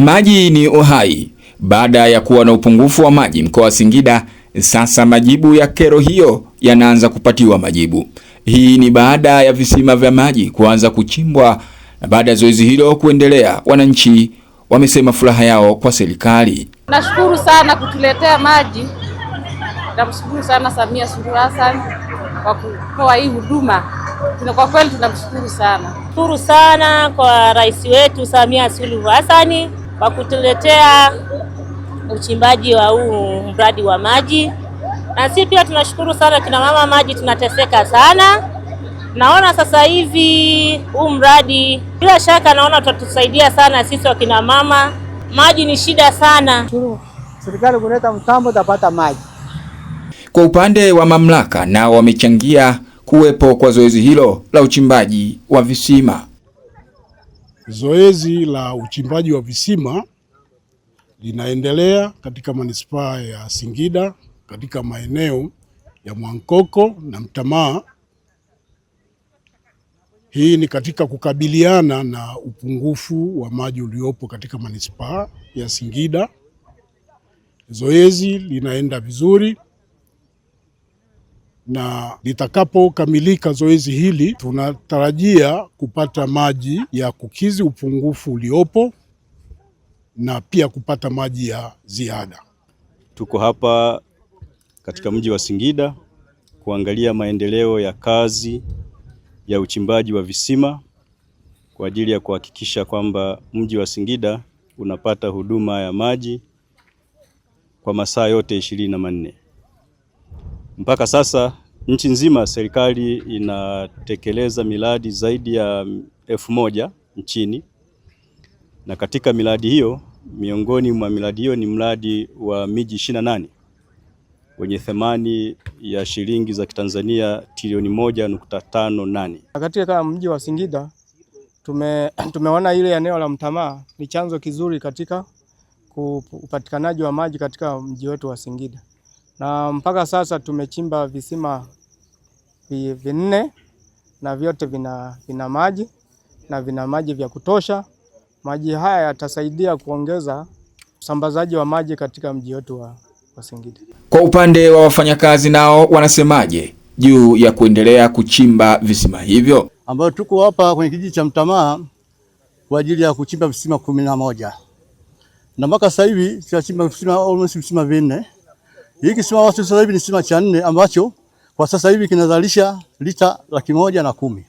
Maji ni uhai. Baada ya kuwa na upungufu wa maji mkoa wa Singida, sasa majibu ya kero hiyo yanaanza kupatiwa majibu. Hii ni baada ya visima vya maji kuanza kuchimbwa, na baada ya zoezi hilo kuendelea, wananchi wamesema furaha yao kwa serikali. Nashukuru sana kutuletea maji. Tunamshukuru sana Samia Suluhu Hassan kwa kutoa hii huduma. Kwa kweli tunamshukuru sana. Shukuru sana kwa rais wetu Samia Suluhu Hassan kwa kutuletea uchimbaji wa huu mradi wa maji. Na sisi pia tunashukuru sana kina mama, maji tunateseka sana. Naona sasa hivi huu mradi bila shaka naona utatusaidia sana sisi wakina mama. Maji ni shida sana. Serikali kuleta mtambo tapata maji. Kwa upande wa mamlaka nao wamechangia kuwepo kwa zoezi hilo la uchimbaji wa visima. Zoezi la uchimbaji wa visima linaendelea katika manispaa ya Singida katika maeneo ya Mwankoko na Mtamaa. Hii ni katika kukabiliana na upungufu wa maji uliopo katika manispaa ya Singida. Zoezi linaenda vizuri, na litakapokamilika zoezi hili tunatarajia kupata maji ya kukizi upungufu uliopo na pia kupata maji ya ziada. Tuko hapa katika mji wa Singida kuangalia maendeleo ya kazi ya uchimbaji wa visima kwa ajili ya kuhakikisha kwamba mji wa Singida unapata huduma ya maji kwa masaa yote 24. Mpaka sasa nchi nzima serikali inatekeleza miradi zaidi ya 1000 nchini, na katika miradi hiyo, miongoni mwa miradi hiyo ni mradi wa miji 28 wenye thamani ya shilingi za Kitanzania trilioni 1.58. Katika mji wa Singida tumeona ile eneo la Mtamaa ni chanzo kizuri katika upatikanaji wa maji katika mji wetu wa Singida. Na mpaka sasa tumechimba visima 4 na vyote vina maji na vina maji vya kutosha. Maji haya yatasaidia kuongeza usambazaji wa maji katika mji wetu wa Singida. Kwa upande wa wafanyakazi nao wanasemaje juu ya kuendelea kuchimba visima hivyo? Ambao tuko hapa kwenye kijiji cha Mtamaa kwa ajili ya kuchimba visima 11. Na mpaka sasa hivi tunachimba visima almost visima 4. Hiki kisima sasa hivi ni kisima cha 4 ambacho kwa sasa hivi kinazalisha lita 110,000.